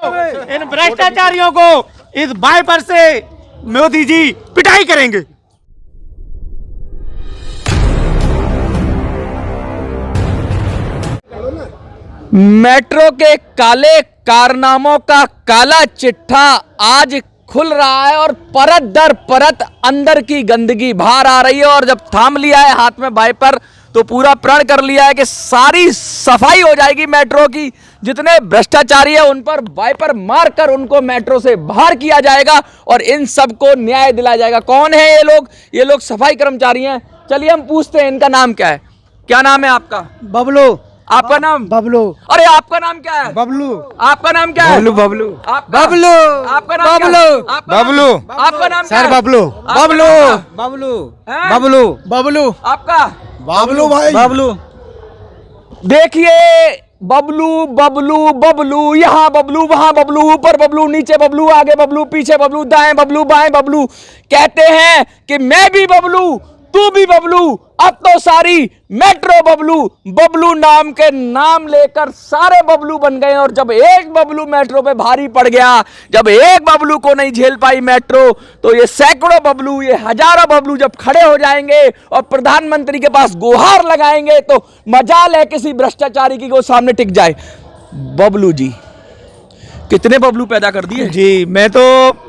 इन भ्रष्टाचारियों को इस वाइपर से मोदी जी पिटाई करेंगे। मेट्रो के काले कारनामों का काला चिट्ठा आज खुल रहा है और परत दर परत अंदर की गंदगी बाहर आ रही है। और जब थाम लिया है हाथ में वाइपर तो पूरा प्रण कर लिया है कि सारी सफाई हो जाएगी मेट्रो की। जितने भ्रष्टाचारी है उन पर वाइपर मारकर उनको मेट्रो से बाहर किया जाएगा और इन सबको न्याय दिलाया जाएगा। कौन है ये लोग? ये लोग सफाई कर्मचारी हैं। चलिए हम पूछते हैं इनका नाम क्या है। क्या नाम है आपका? बबलू। आपका नाम? बबलू। अरे आपका नाम क्या है? बबलू। आपका नाम क्या है? बबलू। बबलू। बबलू। आपका नाम क्या है? बबलू। आपका नाम क्या सर है? बबलू। बबलू। बबलू। हैं? बबलू। बबलू। आपका? बबलू भाई। बबलू। देखिए बबलू बबलू बबलू, यहाँ बबलू वहां बबलू, ऊपर बबलू नीचे बबलू, आगे बबलू पीछे बबलू, दाएं बबलू बाएं बबलू। कहते हैं कि मैं भी बबलू तू भी बबलू, अब तो सारी मेट्रो बबलू। बबलू नाम के नाम लेकर सारे बबलू बन गए। और जब एक बबलू मेट्रो पे भारी पड़ गया, जब एक बबलू को नहीं झेल पाई मेट्रो, तो ये सैकड़ों बबलू, ये हजारों बबलू जब खड़े हो जाएंगे और प्रधानमंत्री के पास गुहार लगाएंगे तो मजाल है किसी भ्रष्टाचारी की वो सामने टिक जाए। बबलू जी कितने बबलू पैदा कर दिए जी। मैं तो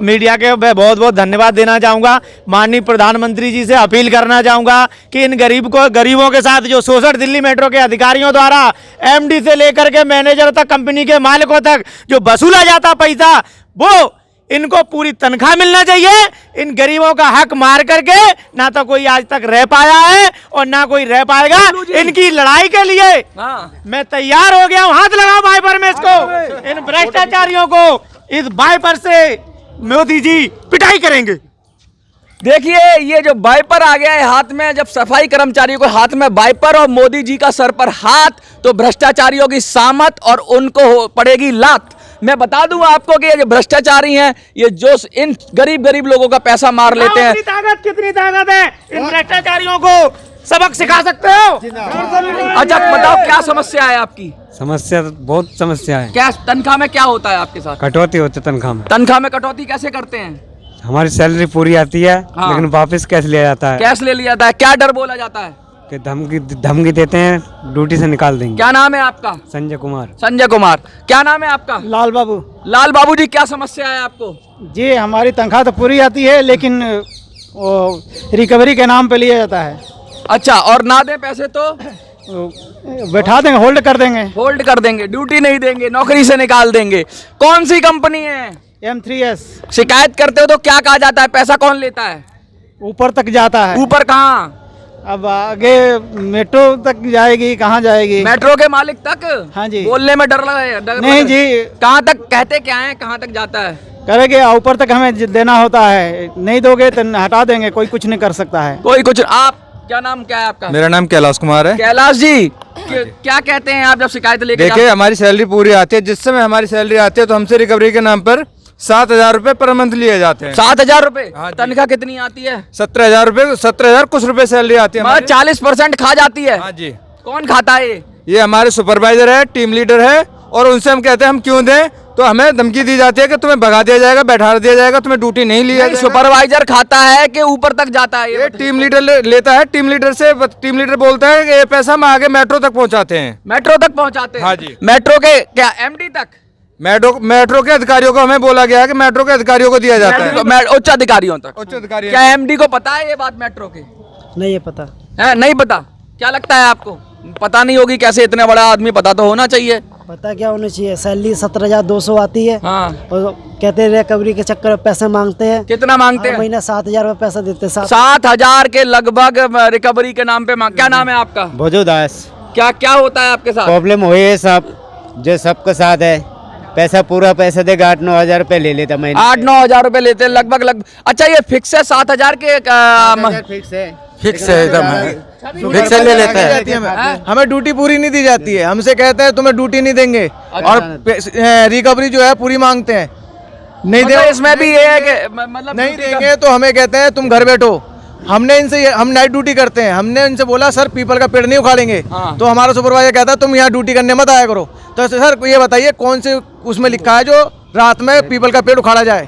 मीडिया के बहुत बहुत धन्यवाद देना चाहूँगा। माननीय प्रधानमंत्री जी से अपील करना चाहूँगा कि इन गरीबों के साथ जो शोषण दिल्ली मेट्रो के अधिकारियों द्वारा एमडी से लेकर के मैनेजर तक, कंपनी के मालिकों तक जो वसूला जाता पैसा, वो इनको पूरी तनख्वाह मिलना चाहिए। इन गरीबों का हक मार करके ना तो कोई आज तक रह पाया है और ना कोई रह पाएगा। इनकी लड़ाई के लिए मैं तैयार हो गया हूं। हाथ लगाओ वाइपर में इसको। इन भ्रष्टाचारियों को इस वाइपर से मोदी जी पिटाई करेंगे। देखिए ये जो वाइपर आ गया है हाथ में, जब सफाई कर्मचारियों को हाथ में वाइपर और मोदी जी का सर पर हाथ, तो भ्रष्टाचारियों की सामत और उनको पड़ेगी लात। मैं बता दूं आपको कि ये जो भ्रष्टाचारी हैं, ये जो इन गरीब लोगों का पैसा मार लेते हैं। कितनी ताकत है इन भ्रष्टाचारियों को सबक सिखा सकते हो? अच्छा बताओ क्या समस्या है आपकी? समस्या तो बहुत समस्या है। क्या तनख्वाह में क्या होता है आपके साथ? कटौती होती है तनख्वाह में। तनख्वाह में कटौती कैसे करते हैं? हमारी सैलरी पूरी आती है लेकिन वापस कैश लिया जाता है। कैश ले लिया जाता है? क्या डर बोला जाता है? कि धमकी देते हैं, ड्यूटी से निकाल देंगे। क्या नाम है आपका? संजय कुमार। संजय कुमार। क्या नाम है आपका? लाल बाबू। लाल बाबू जी क्या समस्या है आपको? जी हमारी तनख्वाह तो पूरी आती है लेकिन वो रिकवरी के नाम पे लिया जाता है। अच्छा, और ना दे पैसे तो बैठा देंगे, होल्ड कर देंगे। होल्ड कर देंगे, ड्यूटी नहीं देंगे, नौकरी से निकाल देंगे। कौन सी कंपनी है? M3S। शिकायत करते हो तो क्या कहा जाता है? पैसा कौन लेता है? ऊपर तक जाता है। ऊपर कहाँ? अब आगे मेट्रो तक जाएगी। कहाँ जाएगी? मेट्रो के मालिक तक? हाँ जी। बोलने में डर लगा? नहीं जी। कहाँ तक कहते क्या है? कहाँ तक जाता है? करेंगे ऊपर तक हमें देना होता है, नहीं दोगे तो हटा देंगे। कोई कुछ नहीं कर सकता है। कोई कुछ। आप क्या नाम क्या है आपका? मेरा नाम कैलाश कुमार है। कैलाश जी क्या कहते हैं आप जब शिकायत लेके? देखिए हमारी सैलरी पूरी आती है। जिस समय हमारी सैलरी आती है तो हमसे रिकवरी के नाम पर 7,000 रुपए पर मंथ लिए जाते हैं। 7,000 रुपए? हाँ, तनख्वाह कितनी आती है? 17,000 रुपए, 17,000 कुछ रुपए सैलरी आती है। 40% खा जाती है। हाँ जी। कौन खाता है ये हमारे सुपरवाइजर है, टीम लीडर है, और उनसे हम कहते हैं हम क्यों दें, तो हमें धमकी दी जाती है कि तुम्हें भगा दिया जाएगा, बैठा दिया जाएगा, तुम्हें ड्यूटी नहीं लिया जाएगा। सुपरवाइजर खाता है कि ऊपर तक जाता है? ये टीम लीडर लेता है। टीम लीडर बोलता है कि ये पैसा हम आगे मेट्रो तक पहुंचाते हैं। मेट्रो तक पहुंचाते हैं? हाँ जी। मेट्रो के क्या एमडी तक? मेट्रो के अधिकारियों को हमें बोला गया है कि मेट्रो के अधिकारियों को दिया जाता है। उच्च अधिकारियों तक? उच्च अधिकारी। क्या एमडी को पता है ये बात मेट्रो के? नहीं, ये पता है? नहीं पता? क्या लगता है आपको? पता नहीं होगी कैसे? इतने बड़ा आदमी, पता तो होना चाहिए। पता क्या होना चाहिए? सैलरी 17,200 आती है। हाँ। और कहते हैं रिकवरी के चक्कर में पैसे मांगते हैं। कितना मांगते हैं? महीना 7,000 रुपये पैसा देते हैं। 7,000 के लगभग रिकवरी के नाम पे क्या नाम है आपका? भोजो दास। क्या होता है आपके साथ? प्रॉब्लम हुई है सब जो सबके साथ है। पैसा पूरा पैसा देगा 8-9 हजार रुपए ले लेता महीने। 8-9 हजार रुपए लेते हैं लगभग। अच्छा ये फिक्स है 7,000 के? फिक्स है। फिक्स है एकदम, फिक्स ले लेता है। हमें ड्यूटी पूरी नहीं दी जाती है। हमसे कहते हैं तुम्हें ड्यूटी नहीं देंगे और रिकवरी जो है पूरी मांगते हैं। नहीं दे, इसमें भी ये है कि मतलब नहीं देंगे तो हमें कहते हैं तुम घर बैठो। हम नाइट ड्यूटी करते हैं। हमने इनसे बोला सर पीपल का पेड़ नहीं उखाड़ेंगे। तो हमारा सुपरवाइजर कहता है तुम यहाँ ड्यूटी करने मत आया करो। तो सर ये बताइए कौन से उसमें लिखा है जो रात में पीपल का पेड़ उखाड़ा जाए।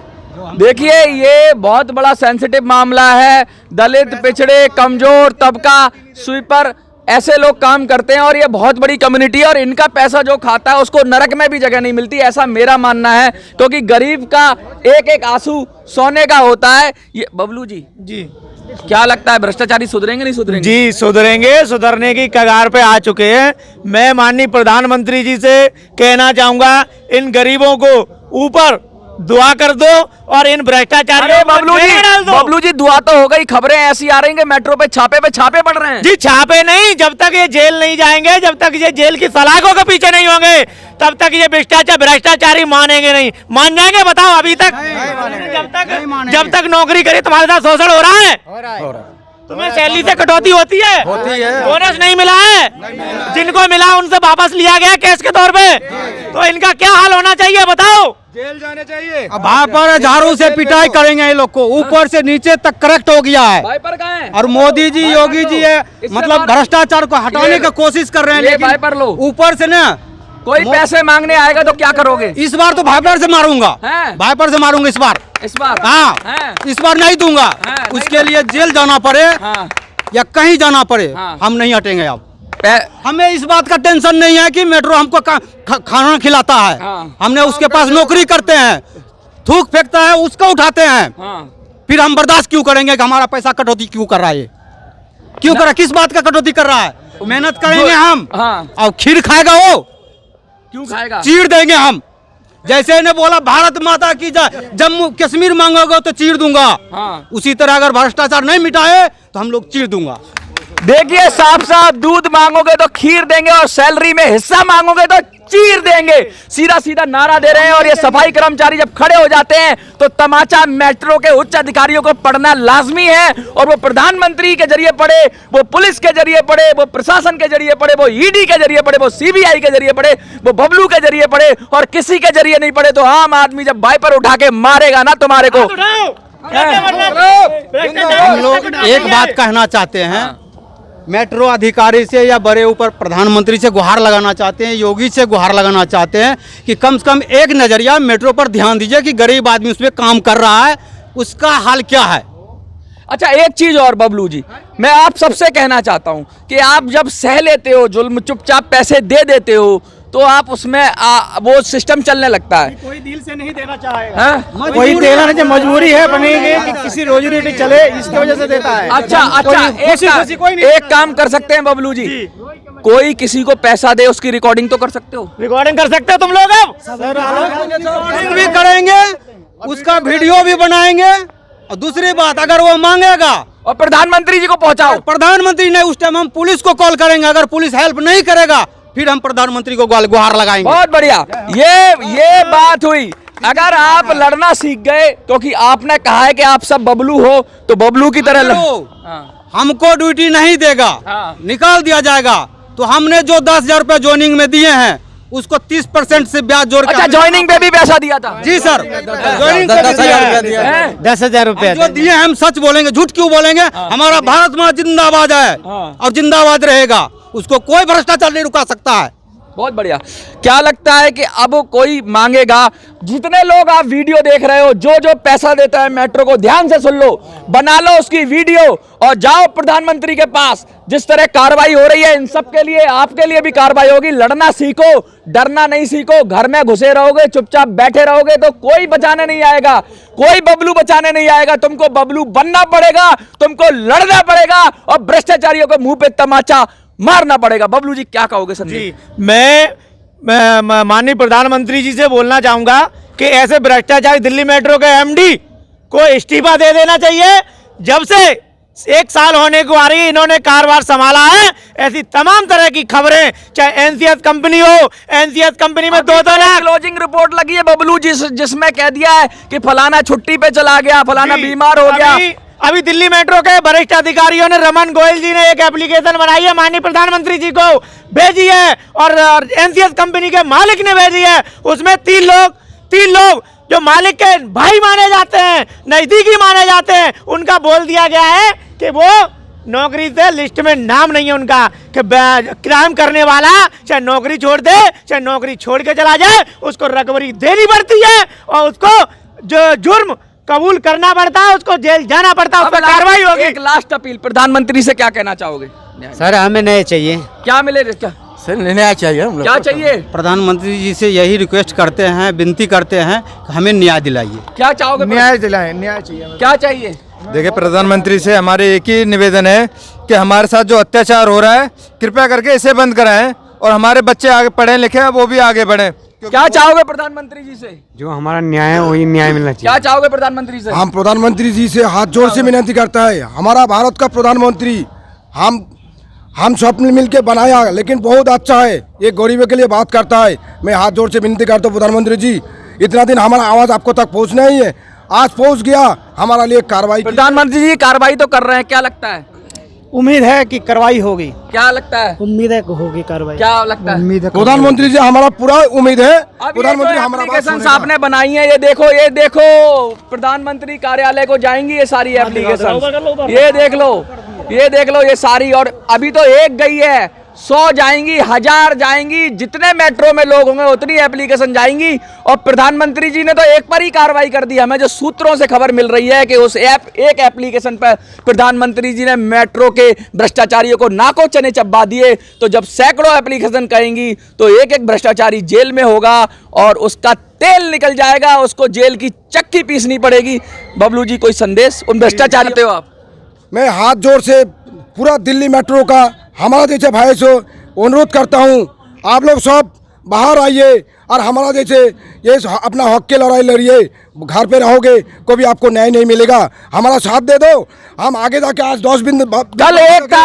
देखिए ये बहुत बड़ा सेंसिटिव मामला है। दलित, पिछड़े, कमजोर तबका, स्वीपर, ऐसे लोग काम करते हैं और ये बहुत बड़ी कम्युनिटी है और इनका पैसा जो खाता है उसको नरक में भी जगह नहीं मिलती, ऐसा मेरा मानना है। क्योंकि गरीब का एक एक आंसू सोने का होता है। ये बबलू जी क्या लगता है भ्रष्टाचारी सुधरेंगे नहीं सुधरेंगे? जी सुधरेंगे, सुधरने की कगार पे आ चुके हैं। मैं माननीय प्रधानमंत्री जी से कहना चाहूंगा इन गरीबों को ऊपर दुआ कर दो और इन भ्रष्टाचारियों को जेल डाल दो। बबलू जी दुआ तो हो गई, खबरें ऐसी आ रही हैं मेट्रो पे छापे पड़ रहे हैं। जी छापे नहीं, जब तक ये जेल नहीं जाएंगे, जब तक ये जेल की सलाखों के पीछे नहीं होंगे, तब तक ये भ्रष्टाचारी मानेंगे नहीं। मान जाएंगे? बताओ अभी तक जब तक नौकरी करे तुम्हारे साथ शोषण हो रहा है। तुम्हें सैलरी से कटौती होती है, बोनस नहीं मिला है, जिनको मिला उनसे वापस लिया गया केस के तौर पे। तो इनका क्या हाल होना चाहिए बताओ? जेल जाने चाहिए। अब वहाँ पर झाड़ू से पिटाई करेंगे ये लोग को, ऊपर से नीचे तक करेक्ट हो गया है। वाइपर कहाँ है? और मोदी जी, योगी जी है मतलब भ्रष्टाचार को हटाने की कोशिश कर रहे हैं, ये वाइपर लो। लेकिन ऊपर से ना कोई पैसे मांगने आएगा तो क्या करोगे? इस बार तो वाइपर से मारूंगा, वाइपर से मारूंगा इस बार। हाँ, इस बार नहीं दूंगा। उसके लिए जेल जाना पड़े या कहीं जाना पड़े, हम नहीं हटेंगे। अब हमें इस बात का टेंशन नहीं है कि मेट्रो हमको खाना खिलाता है। हमने उसके पास नौकरी करते हैं, थूक फेंकता है उसको उठाते हैं। फिर हम बर्दाश्त क्यों करेंगे कि हमारा पैसा कटौती क्यों कर रहा है? क्यों कर रहा है? किस बात का कटौती कर रहा है? मेहनत करेंगे हम और खीर खाएगा वो, क्यों खाएगा? चीर देंगे हम। जैसे ने बोला भारत माता की जय, जम्मू कश्मीर मांगोगे तो चीर दूंगा। उसी तरह अगर भ्रष्टाचार नहीं मिटाए तो हम लोग चीर दूंगा। देखिए साफ साफ, दूध मांगोगे तो खीर देंगे और सैलरी में हिस्सा मांगोगे तो चीर देंगे, सीधा सीधा नारा दे रहे हैं। और ये सफाई कर्मचारी जब खड़े हो जाते हैं तो तमाचा मेट्रो के उच्च अधिकारियों को पढ़ना लाजमी है। और वो प्रधानमंत्री के जरिए पढ़े, वो पुलिस के जरिए पढ़े, वो प्रशासन के जरिए पढ़े, वो ईडी के जरिए पढ़े, वो सीबीआई के जरिए पढ़े, वो बबलू के जरिए पढ़े और किसी के जरिए नहीं पढ़े। तो आम आदमी जब वाइपर उठा के मारेगा ना तुम्हारे को। हम लोग एक बात कहना चाहते हैं, मेट्रो अधिकारी से या बड़े ऊपर प्रधानमंत्री से गुहार लगाना चाहते हैं, योगी से गुहार लगाना चाहते हैं कि कम से कम एक नज़रिया मेट्रो पर ध्यान दीजिए कि गरीब आदमी उस पर काम कर रहा है, उसका हाल क्या है। अच्छा एक चीज और बबलू जी, मैं आप सबसे कहना चाहता हूं कि आप जब सह लेते हो जुल्म, चुपचाप पैसे दे देते हो, तो आप उसमें वो सिस्टम चलने लगता है। कोई दिल से नहीं देना चाहेगा, कोई देना नहीं, मजबूरी है बनेगी कि किसी रोजी रोटी चले, इसकी वजह से देता है। अच्छा एक काम कर सकते हैं बबलू जी, कोई किसी को पैसा दे उसकी रिकॉर्डिंग तो कर सकते हो? रिकॉर्डिंग कर सकते हो तुम लोग? रिकॉर्डिंग भी करेंगे, उसका वीडियो भी बनाएंगे। और दूसरी बात, अगर वो मांगेगा और प्रधानमंत्री जी को पहुंचाओ। प्रधानमंत्री ने उस टाइम हम पुलिस को कॉल करेंगे, अगर पुलिस हेल्प नहीं करेगा फिर हम प्रधानमंत्री को गुहार लगाएंगे। बहुत बढ़िया, ये बात हुई। अगर आप लड़ना सीख गए, क्योंकि आपने कहा है कि आप सब बबलू हो, तो बबलू की तरह हमको ड्यूटी नहीं देगा, निकाल दिया जाएगा। तो हमने जो 10,000 रुपए ज्वाइनिंग में दिए हैं उसको 30% से ब्याज जोड़ के। अच्छा ज्वाइनिंग पे भी पैसा दिया था? जी सर, ज्वाइनिंग पे 10,000 रुपए जो दिए हम सच बोलेंगे, झूठ क्यों बोलेंगे? हमारा भारत माँ जिंदाबाद है और जिंदाबाद रहेगा, उसको कोई भ्रष्टाचार नहीं रुका सकता है। बहुत बढ़िया। क्या लगता है कि अब कोई मांगेगा? जितने लोग आप वीडियो देख रहे हो, जो जो पैसा देता है मेट्रो को, ध्यान से सुन लो, बना लो उसकी वीडियो और जाओ प्रधानमंत्री के पास। जिस तरह कार्रवाई हो रही है इन सब के लिए, आपके लिए भी कार्रवाई होगी। लड़ना सीखो, डरना नहीं सीखो। घर में घुसे रहोगे, चुपचाप बैठे रहोगे तो कोई बचाने नहीं आएगा, कोई बबलू बचाने नहीं आएगा। तुमको बबलू बनना पड़ेगा, तुमको लड़ना पड़ेगा और भ्रष्टाचारियों के मुंह पे तमाचा मारना पड़ेगा। बबलू जी क्या कहोगे? जी मैं माननीय प्रधानमंत्री जी से बोलना चाहूंगा कि ऐसे भ्रष्टाचारी दिल्ली मेट्रो के एमडी को इस्तीफा दे देना चाहिए। जब से 1 साल होने को आ रही है इन्होंने कारोबार संभाला है, ऐसी तमाम तरह की खबरें, चाहे एनसीएस कंपनी हो, एनसीएस कंपनी में 2-2 लाख क्लोजिंग रिपोर्ट लगी है बबलू जी, जिसमें कह दिया है कि फलाना छुट्टी पे चला गया, फलाना बीमार हो गया। अभी दिल्ली मेट्रो के वरिष्ठ अधिकारियों ने, रमन गोयल जी ने एक एप्लीकेशन बनाई है, माननीय प्रधानमंत्री जी को भेजी है और एनसीएस कंपनी के मालिक ने भेजी है। उसमें तीन लोग जो मालिक के भाई माने जाते हैं, नजदीकी माने जाते हैं, उनका बोल दिया गया है कि वो नौकरी से लिस्ट में नाम नहीं है उनका कि क्राइम करने वाला चाहे नौकरी छोड़ दे चाहे नौकरी छोड़ के चला जाए, उसको रिकवरी देनी पड़ती है और उसको जो जुर्म कबूल करना पड़ता है, उसको जेल जाना पड़ता है, उस पर कार्रवाई होगी। एक लास्ट अपील, प्रधानमंत्री से क्या कहना चाहोगे? सर हमें नहीं चाहिए, क्या मिले? क्या सर न्याय चाहिए हम लोग। क्या चाहिए? प्रधानमंत्री जी से यही रिक्वेस्ट करते हैं, विनती करते हैं कि हमें न्याय दिलाइए। क्या चाहोगे? न्याय दिलाएं, न्याय चाहिए हमें। क्या चाहिए? देखिए, प्रधानमंत्री से हमारे एक ही निवेदन है कि हमारे साथ जो अत्याचार हो रहा है कृपया करके इसे बंद कराएं और हमारे बच्चे आगे पढ़े लिखे हैं वो भी आगे बढ़े। क्या चाहोगे प्रधानमंत्री जी से? जो हमारा न्याय है वही न्याय मिलना चाहिए। क्या चाहोगे प्रधानमंत्री से? हम प्रधानमंत्री जी से हाथ जोड़ से विनती करता है, हमारा भारत का प्रधानमंत्री हम सब मिल के बनाया, लेकिन बहुत अच्छा है, ये गरीबों के लिए बात करता है। मैं हाथ जोड़ से विनती करता हूँ प्रधानमंत्री जी, इतना दिन हमारा आवाज़ आपको तक पहुँचना ही है, आज पहुँच गया, हमारा लिए कार्रवाई। प्रधानमंत्री जी कार्रवाई तो कर रहे हैं, क्या लगता है? उम्मीद है कि कार्रवाई होगी। क्या लगता है? उम्मीद है कि होगी कार्रवाई। क्या लगता है? उम्मीद है प्रधानमंत्री जी हमारा पूरा उम्मीद है, प्रधानमंत्री हमारा बात एप्लीकेशन सुनेगा। आपने बनाई है, ये देखो प्रधानमंत्री कार्यालय को जाएंगी ये सारी एप्लीकेशन, ये देख लो ये सारी, और अभी तो एक गई है, 100 जाएंगी, 1000 जाएंगी, जितने मेट्रो में लोग होंगे उतनी एप्लीकेशन जाएंगी। और प्रधानमंत्री जी ने तो एक पर ही कार्रवाई कर दी। हमें जो सूत्रों से खबर मिल रही है कि उस एक एप्लीकेशन पर प्रधानमंत्री जी ने मेट्रो के भ्रष्टाचारियों को नाको चने चबा दिए। तो जब सैकड़ों एप्लीकेशन कहेंगी तो एक एक भ्रष्टाचारी जेल में होगा और उसका तेल निकल जाएगा, उसको जेल की चक्की पीसनी पड़ेगी। बबलू जी कोई संदेश उन भ्रष्टाचारी हो आप? मैं हाथ जोड़ से पूरा दिल्ली मेट्रो का हमारा जैसे भाई से अनुरोध करता हूँ, आप लोग सब बाहर आइए और हमारा जैसे ये अपना हक के लड़ाई लड़िए। घर पे रहोगे कभी आपको न्याय नहीं मिलेगा, हमारा साथ दे दो, हम आगे जाके आज 10 दिन कल एक था,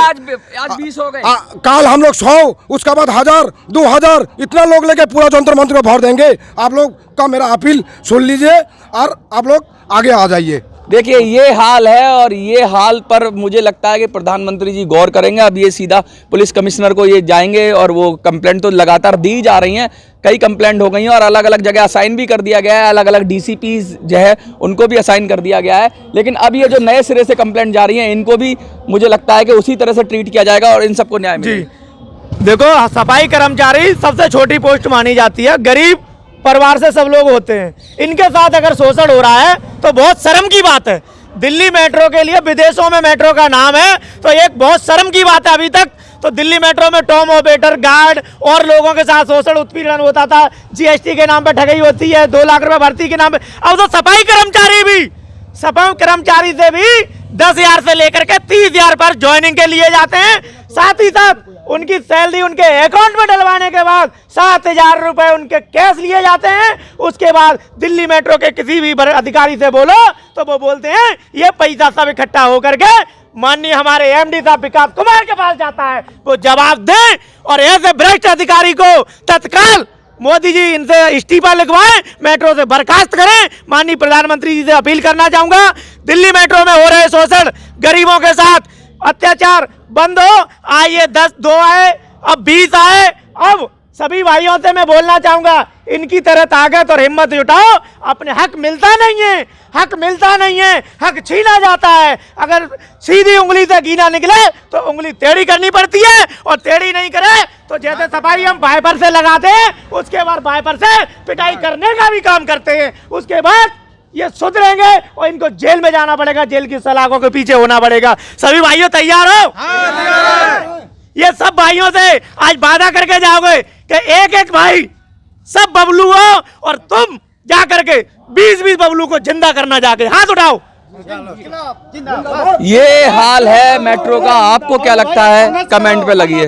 आज 20 हो गए, कल हम लोग 100, उसके बाद 1000 2000 इतना लोग लेके पूरा जंतर मंत्र को भर देंगे। आप लोग का मेरा अपील सुन लीजिए और आप लोग आगे आ जाइए। देखिए ये हाल है और ये हाल पर मुझे लगता है कि प्रधानमंत्री जी गौर करेंगे। अब ये सीधा पुलिस कमिश्नर को ये जाएंगे और वो कंप्लेंट तो लगातार दी जा रही हैं, कई कंप्लेंट हो गई हैं और अलग अलग जगह असाइन भी कर दिया गया है, अलग अलग डीसीपी जो है उनको भी असाइन कर दिया गया है। लेकिन अब ये जो नए सिरे से कंप्लेंट जा रही हैं इनको भी मुझे लगता है कि उसी तरह से ट्रीट किया जाएगा और इन सबको न्याय मिलेगा। देखो, सफाई कर्मचारी सबसे छोटी पोस्ट मानी जाती है, गरीब परिवार से सब लोग होते हैं, इनके साथ अगर शोषण हो रहा है तो बहुत शर्म की बात है। दिल्ली मेट्रो के लिए विदेशों में मेट्रो का नाम है तो एक बहुत शर्म की बात है। अभी तक तो दिल्ली मेट्रो में टॉम ऑपरेटर, गार्ड और लोगों के साथ शोषण उत्पीड़न होता था, जीएसटी के नाम पे ठगी होती है, 2 लाख रुपए भर्ती के नाम पे। अब तो सफाई कर्मचारी से भी 10,000 से लेकर के 30,000 पर ज्वाइनिंग के लिए जाते हैं। साथ ही साथ उनकी सैलरी उनके अकाउंट में डलवाने के बाद 7,000 रुपए उनके कैश लिए जाते हैं। उसके बाद दिल्ली मेट्रो के किसी भी अधिकारी से बोलो तो वो बोलते हैं ये पैसा सब इकट्ठा होकर के माननीय हमारे एमडी साहब विकास कुमार के पास जाता है, वो जवाब दें और ऐसे भ्रष्ट अधिकारी को तत्काल मोदी जी इनसे इस्तीफा लिखवाएं, मेट्रो से बर्खास्त करें। माननीय प्रधानमंत्री जी से अपील करना चाहूंगा, दिल्ली मेट्रो में हो रहे शोषण, गरीबों के साथ अत्याचार बंद हो। आइए 2 आए, अब 20 आए। अब सभी भाइयों से मैं बोलना चाहूंगा, इनकी तरह ताकत और हिम्मत जुटाओ। अपने हक मिलता नहीं है, हक छीना जाता है। अगर सीधी उंगली से गिना निकले तो उंगली टेढ़ी करनी पड़ती है और टेढ़ी नहीं करे तो जैसे सफाई हम वाइपर से लगाते हैं उसके बाद वाइपर से पिटाई करने का भी काम करते हैं। उसके बाद ये सुधरेंगे और इनको जेल में जाना पड़ेगा, जेल की सलाखों के पीछे होना पड़ेगा। सभी भाइयों तैयार हो? ये सब भाइयों से आज वादा करके जाओगे कि एक भाई सब बबलू हो और तुम जा करके 20 बबलू को जिंदा करना, जाके हाथ उठाओ। ये हाल है मेट्रो का, आपको क्या लगता है कमेंट पे लगिए।